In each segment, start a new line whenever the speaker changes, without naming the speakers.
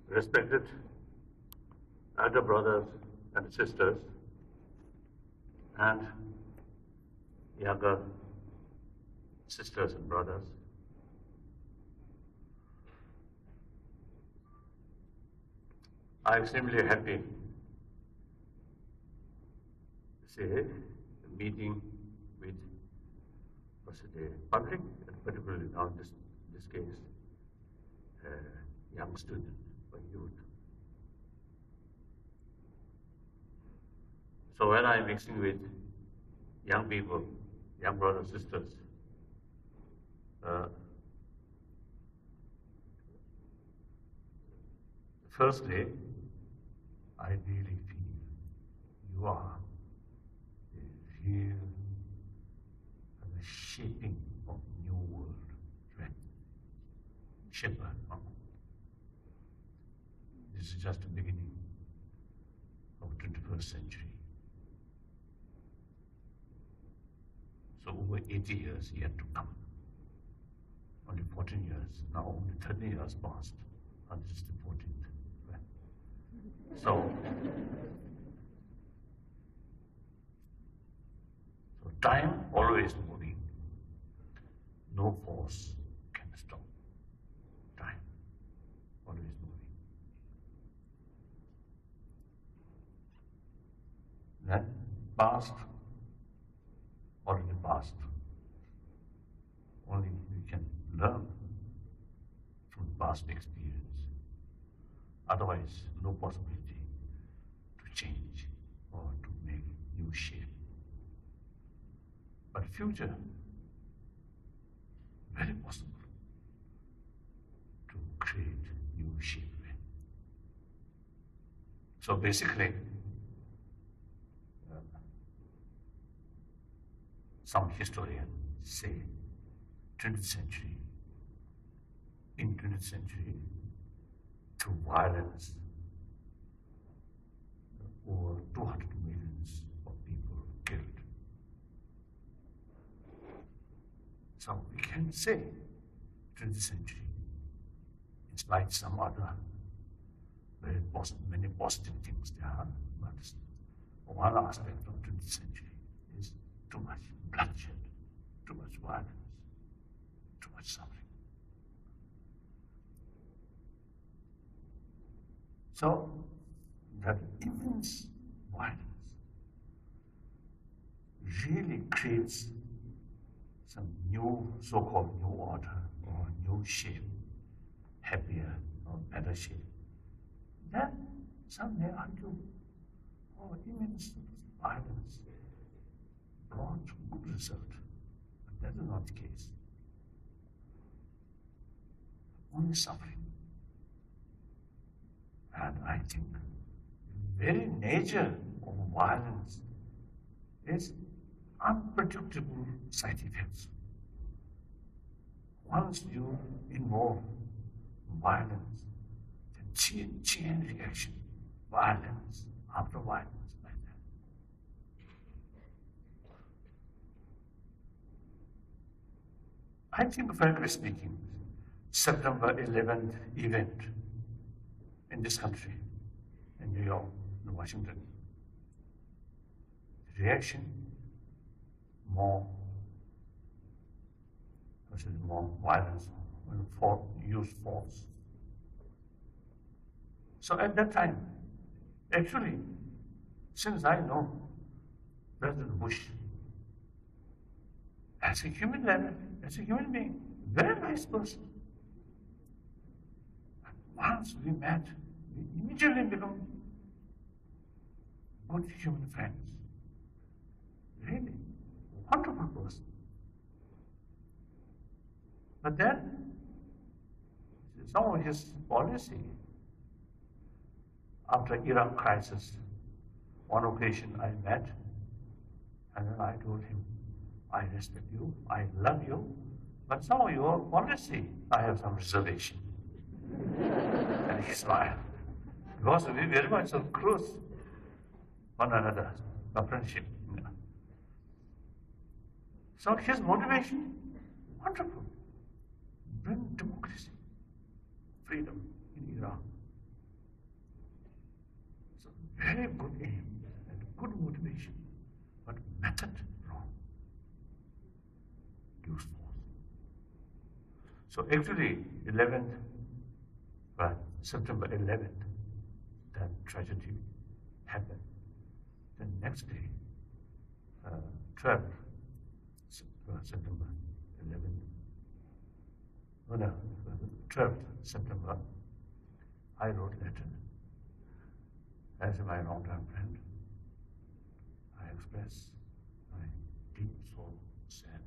Respected elder brothers and sisters, and younger sisters and brothers, I'm extremely happy to say a meeting with the public, and particularly now in this case, young student or youth. So when I'm mixing with young people, young brothers, sisters, firstly, I really feel you are the real shaping of new world, right? Shaper. This is just the beginning of 21st century. So over 80 years yet to come. Only 14 years, now only 30 years passed, and this is the 14th. Right? So time always moving. No force can stop time. Always moving. That past, already past. Only we can learn from past experience. Otherwise, no possibility to change or to make new shape. But future, very possible to create new shape. So basically, some historians say 20th century, in 20th century, through violence, over 200 millions of people killed. So we can say 20th century, in spite of some other many positive things there are, but one aspect of 20th century is too much bloodshed, too much violence, too much suffering. So that immense violence really creates some new, so-called new order or new shape, happier or better shape. Then some may argue, oh, immense violence brought good result. But that is not the case. Only suffering. And I think the very nature of violence is unpredictable side effects. Once you involve violence, the chain reaction, violence after violence, like that. I think, frankly speaking, September 11th event in this country, in New York, in Washington, the reaction more violence, use force. So at that time, actually, since I know President Bush as a human being, very nice person. And once we met, we immediately become good human friends. Really wonderful person. But then, some of his policy, after Iraq crisis, one occasion I met, and then I told him, I respect you, I love you, but some of your policy, I have some reservation. And he smiled. Because we very much so close one another, a friendship. So his motivation, wonderful. Bring democracy, freedom in Iran. very good aim and good motivation, but method wrong. Use force. So actually, 11th, September 11th, that tragedy happened. The next day, 12th September 11th, no, 12th September, I wrote a letter as my long-term friend. I expressed my deep soul, sad.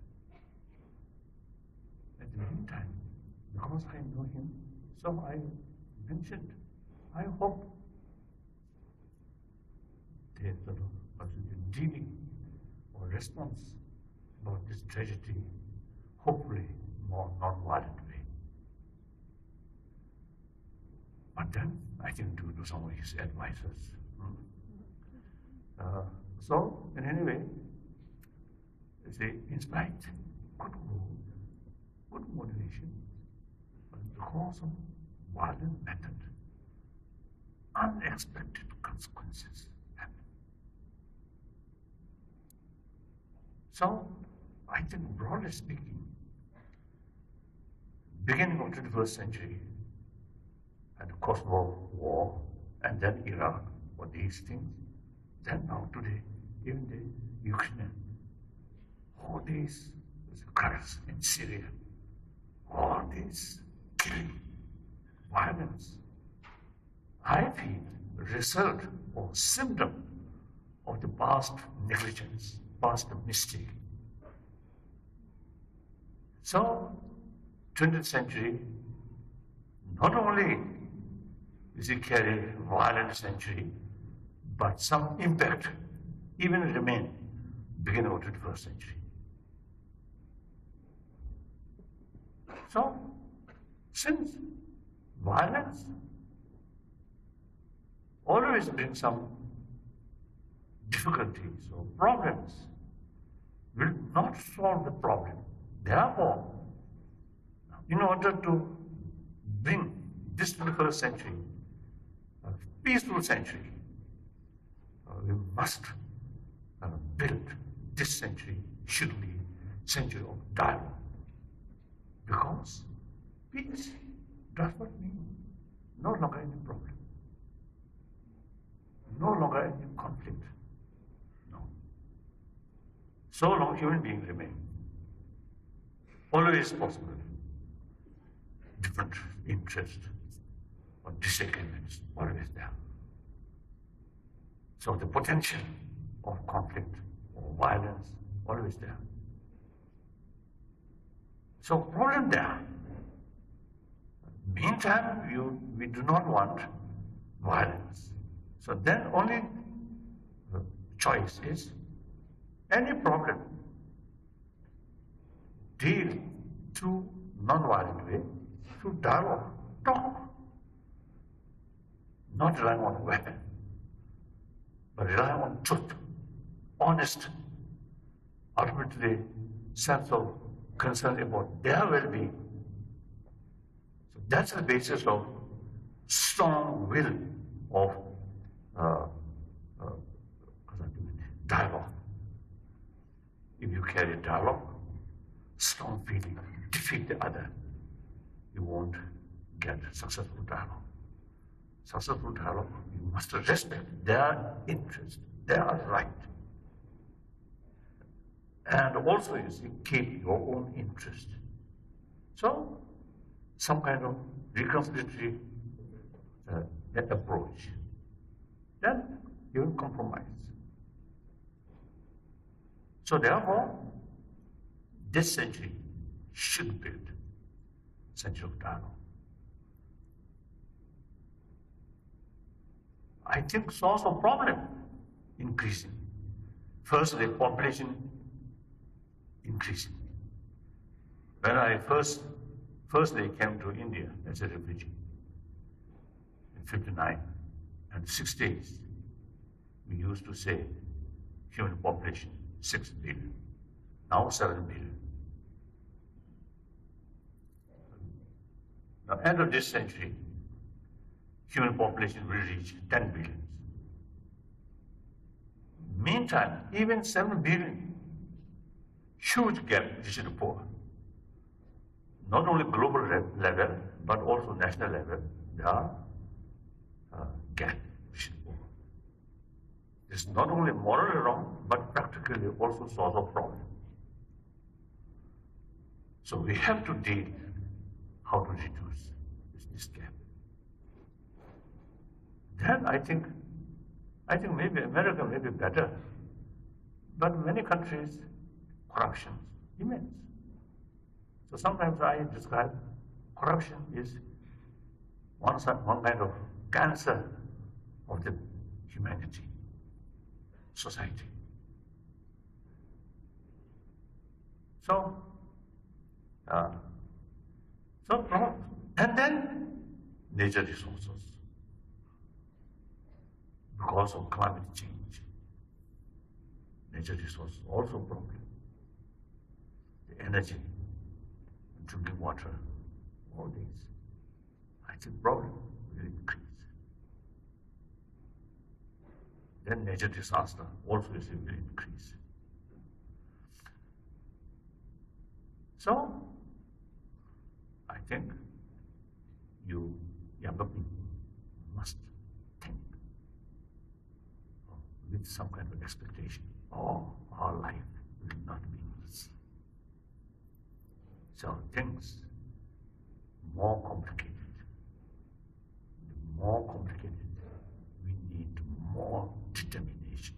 At the meantime, because I know him, so I mentioned, I hope they sort of dealing or response about this tragedy, hopefully more non-violent way. But then I didn't do to some of his advisors. So in any way, they inspired good mood, good motivation, but because of violent method, unexpected consequences happen. So I think broadly speaking, beginning of 21st century, and the Kosovo War, and then Iraq, or these things, then now today, even the Ukraine, all these crimes in Syria, all this killing, violence, I feel result or symptom of the past negligence, past mistake. So, 20th century, not only is it carry violent century, but some impact even remain beginning of 21st century. So, since violence always brings some difficulties or problems, will not solve the problem. Therefore, in order to bring this 21st century, a peaceful century, we must build this century should be century of dialogue. Because peace does not mean no longer any problem, no longer any conflict. No. So long human beings remain, always possible, different interests or disagreements, always there. So the potential of conflict or violence, always there. So problem there. Meantime, we do not want violence. So then only the choice is any problem, deal through non-violent way, through dialogue, talk. Not relying on weapon, but relying on truth, honest, ultimately sense of concern about their well-being. So that's the basis of strong will of dialogue. If you carry dialogue, strong feeling, defeat the other, you won't get successful dialogue. Successful dialogue, you must respect their interest, their right. And also, you see, keep your own interest. So, some kind of reconciliatory approach. Then you will compromise. So therefore, this century should build century of dialogue. I think source of problem increasing. First, the population increasing. When I firstly came to India as a refugee in 59, and 6 days, we used to say human population 6 billion, now 7 billion. Now, end of this century, human population will reach 10 billion. Meantime, even 7 billion, huge gap rich to poor. Not only global level, but also national level, there are gap rich to poor. It's not only morally wrong, but practically also source of problem. So we have to deal how to reduce this gap. Then I think maybe America may be better, but many countries, corruption is immense. So sometimes I describe corruption is one kind of cancer of the humanity, society. So, and then nature resources. Because of climate change, nature resources also problem. The energy, drinking water, all these, I think problem will increase. Then nature disaster also will increase. So, I think you younger people must think with some kind of expectation. Oh, our life will not be easy. So things more complicated. The more complicated, we need more determination,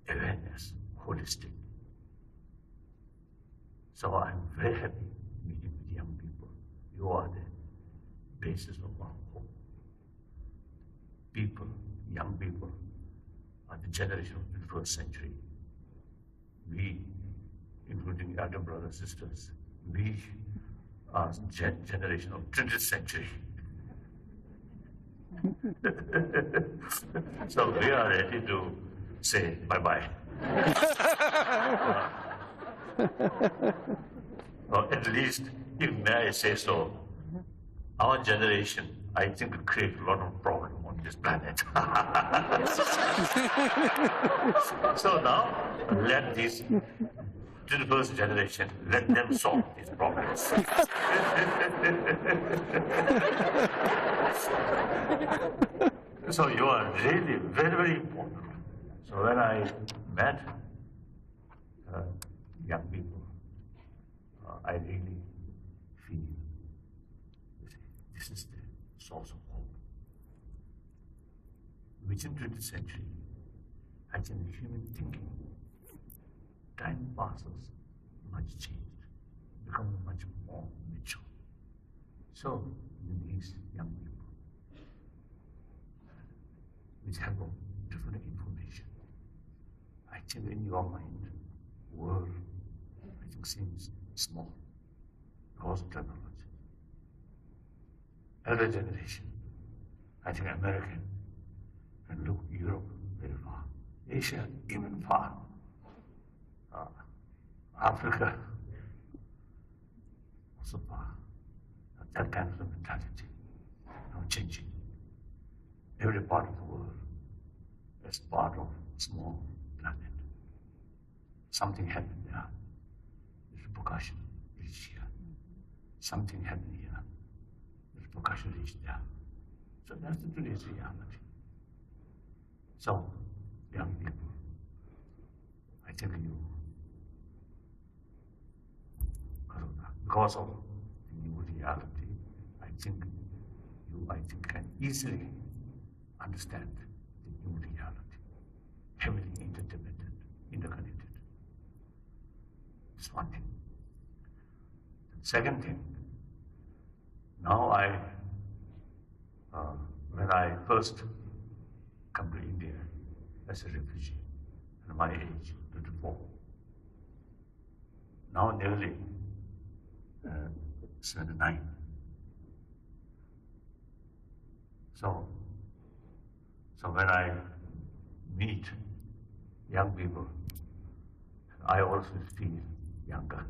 awareness, holistic. So I'm very happy meeting with young people. You are the basis of our hope. People, young people, are the generation of the 1st century. We, including elder brothers and sisters, we are generation of 20th century. So we are ready to say bye-bye. Or at least, if may I say so, our generation, I think, will create a lot of problems on this planet. So now, let this 21st generation, let them solve these problems. So you are really very, very important. So when I met young people, I really feel this is the source of hope. Within 20th century, I think human thinking, time passes, much changed, become much more mature. So these young people, which have different information, I think in your mind, world, I think seems small because of technology. Elder generation, I think American, and look Europe very far, Asia even far, Africa also far. That kind of mentality now changing. Every part of the world is part of a small planet. Something happened there. The repercussion reached here. Something happened here. The repercussion reached there. So that's the today's reality. So, young people, I tell you, because of the new reality, I think can easily understand the new reality, heavily interdependent, interconnected. That's one thing. The second thing, now when I first come to India as a refugee, at my age, 24, now nearly 79. So when I meet young people, I also feel younger.